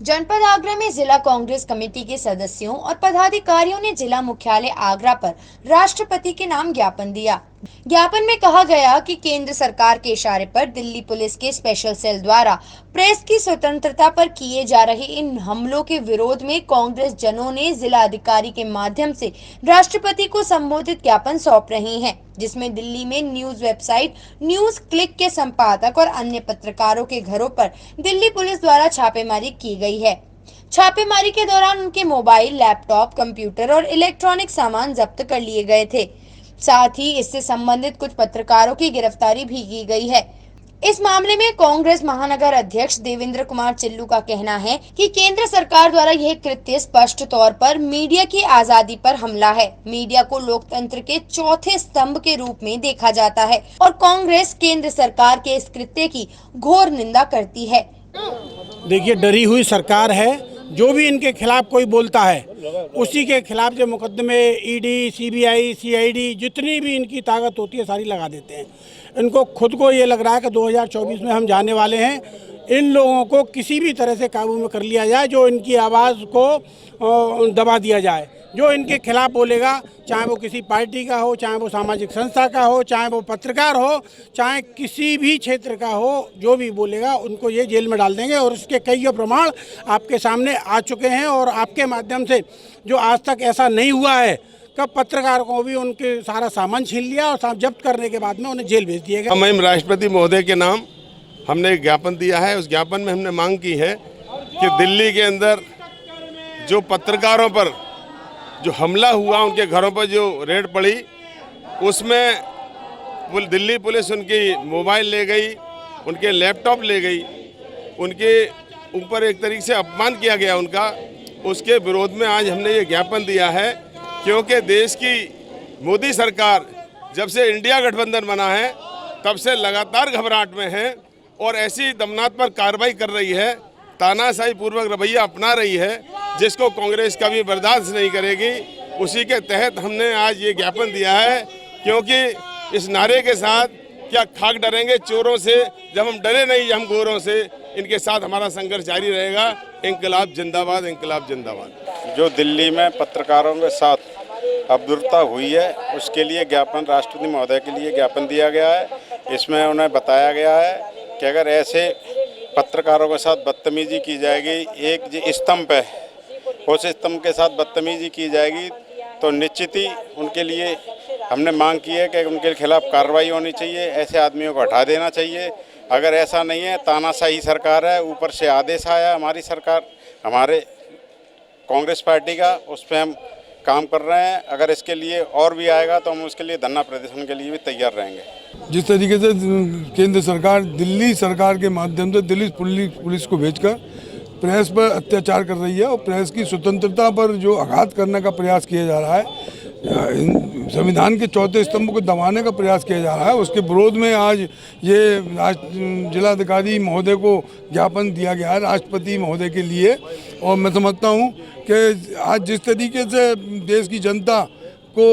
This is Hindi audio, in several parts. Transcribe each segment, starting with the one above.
जनपद आगरा में जिला कांग्रेस कमेटी के सदस्यों और पदाधिकारियों ने जिला मुख्यालय आगरा पर राष्ट्रपति के नाम ज्ञापन दिया। ज्ञापन में कहा गया कि केंद्र सरकार के इशारे पर दिल्ली पुलिस के स्पेशल सेल द्वारा प्रेस की स्वतंत्रता पर किए जा रहे इन हमलों के विरोध में कांग्रेस जनों ने जिला अधिकारी के माध्यम से राष्ट्रपति को संबोधित ज्ञापन सौंप रहे हैं, जिसमें दिल्ली में न्यूज वेबसाइट न्यूज क्लिक के संपादक और अन्य पत्रकारों के घरों पर दिल्ली पुलिस द्वारा छापेमारी की गई है। छापेमारी के दौरान उनके मोबाइल, लैपटॉप, कंप्यूटर और इलेक्ट्रॉनिक सामान जब्त कर लिए गए थे। साथ ही इससे संबंधित कुछ पत्रकारों की गिरफ्तारी भी की गई है। इस मामले में कांग्रेस महानगर अध्यक्ष देवेंद्र कुमार चिल्लू का कहना है कि केंद्र सरकार द्वारा यह कृत्य स्पष्ट तौर पर मीडिया की आजादी पर हमला है। मीडिया को लोकतंत्र के चौथे स्तंभ के रूप में देखा जाता है और कांग्रेस केंद्र सरकार के इस कृत्य की घोर निंदा करती है। देखिए, डरी हुई सरकार है। जो भी इनके खिलाफ कोई बोलता है उसी के खिलाफ जो मुकदमे ईडी, सीबीआई, सीआईडी जितनी भी इनकी ताकत होती है सारी लगा देते हैं। इनको खुद को ये लग रहा है कि 2024 में हम जाने वाले हैं। इन लोगों को किसी भी तरह से काबू में कर लिया जाए, जो इनकी आवाज़ को दबा दिया जाए। जो इनके खिलाफ बोलेगा, चाहे वो किसी पार्टी का हो, चाहे वो सामाजिक संस्था का हो, चाहे वो पत्रकार हो, चाहे किसी भी क्षेत्र का हो, जो भी बोलेगा उनको ये जेल में डाल देंगे। और इसके कई प्रमाण आपके सामने आ चुके हैं और आपके माध्यम से जो आज तक ऐसा नहीं हुआ है कब पत्रकारों को भी उनके सारा सामान छीन लिया और जब्त करने के बाद में उन्हें जेल भेज दिए गए। हम राष्ट्रपति महोदय के नाम हमने एक ज्ञापन दिया है। उस ज्ञापन में हमने मांग की है कि दिल्ली के अंदर जो पत्रकारों पर जो हमला हुआ, उनके घरों पर जो रेड पड़ी, उसमें दिल्ली पुलिस उनकी मोबाइल ले गई, उनके लैपटॉप ले गई, उनके ऊपर एक तरीके से अपमान किया गया उनका। उसके विरोध में आज हमने ये ज्ञापन दिया है, क्योंकि देश की मोदी सरकार जब से इंडिया गठबंधन बना है तब से लगातार घबराहट में है और ऐसी दमनात पर कार्रवाई कर रही है, तानाशाही पूर्वक रवैया अपना रही है, जिसको कांग्रेस कभी बर्दाश्त नहीं करेगी। उसी के तहत हमने आज ये ज्ञापन दिया है, क्योंकि इस नारे के साथ क्या खाक डरेंगे चोरों से, जब हम डरे नहीं हम गोरों से, इनके साथ हमारा संघर्ष जारी रहेगा। इंकलाब जिंदाबाद, इंकलाब जिंदाबाद। जो दिल्ली में पत्रकारों के साथ अभद्रता हुई है, उसके लिए ज्ञापन राष्ट्रपति महोदय के लिए ज्ञापन दिया गया है। इसमें उन्हें बताया गया है कि अगर ऐसे पत्रकारों के साथ बदतमीजी की जाएगी, एक स्तंभ है उस स्तंभ के साथ बदतमीजी की जाएगी, तो निश्चित ही उनके लिए हमने मांग की है कि उनके खिलाफ कार्रवाई होनी चाहिए। ऐसे आदमियों को हटा देना चाहिए। अगर ऐसा नहीं है, तानाशाही सरकार है, ऊपर से आदेश आया हमारी सरकार, हमारे कांग्रेस पार्टी का, उस पर हम काम कर रहे हैं। अगर इसके लिए और भी आएगा तो हम उसके लिए धरना प्रदर्शन के लिए भी तैयार रहेंगे। जिस तरीके से केंद्र सरकार दिल्ली सरकार के माध्यम से दिल्ली पुलिस को भेजकर प्रेस पर अत्याचार कर रही है और प्रेस की स्वतंत्रता पर जो आघात करने का प्रयास किया जा रहा है, संविधान के चौथे स्तंभ को दबाने का प्रयास किया जा रहा है, उसके विरोध में आज ये जिलाधिकारी महोदय को ज्ञापन दिया गया है राष्ट्रपति महोदय के लिए। और मैं समझता हूँ कि आज जिस तरीके से देश की जनता को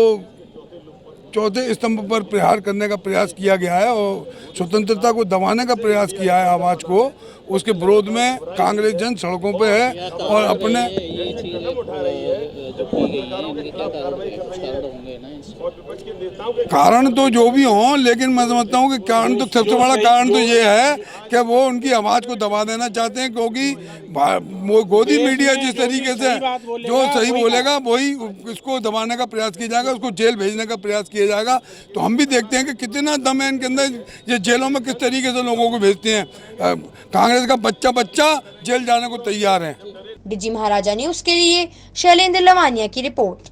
चौथे स्तंभ पर प्रहार करने का प्रयास किया गया है और स्वतंत्रता को दबाने का प्रयास किया है आवाज़ को, उसके विरोध में कांग्रेस जन सड़कों पे है और अपने कारण तो जो भी हों, लेकिन मैं समझता हूँ कि कारण तो सबसे बड़ा कारण तो ये है कि वो उनकी आवाज़ को दबा देना चाहते हैं, क्योंकि गोदी मीडिया जिस तरीके से जो सही बोलेगा वही इसको दबाने का प्रयास किया जाएगा, उसको जेल भेजने का प्रयास किया जाएगा। तो हम भी देखते हैं कि कितना दम है इनके अंदर, ये जेलों में किस तरीके से लोगों को भेजते हैं। कांग्रेस का बच्चा जेल जाने को तैयार है। डीजी महाराजा न्यूज के लिए शैलेंद्र लवानिया की रिपोर्ट।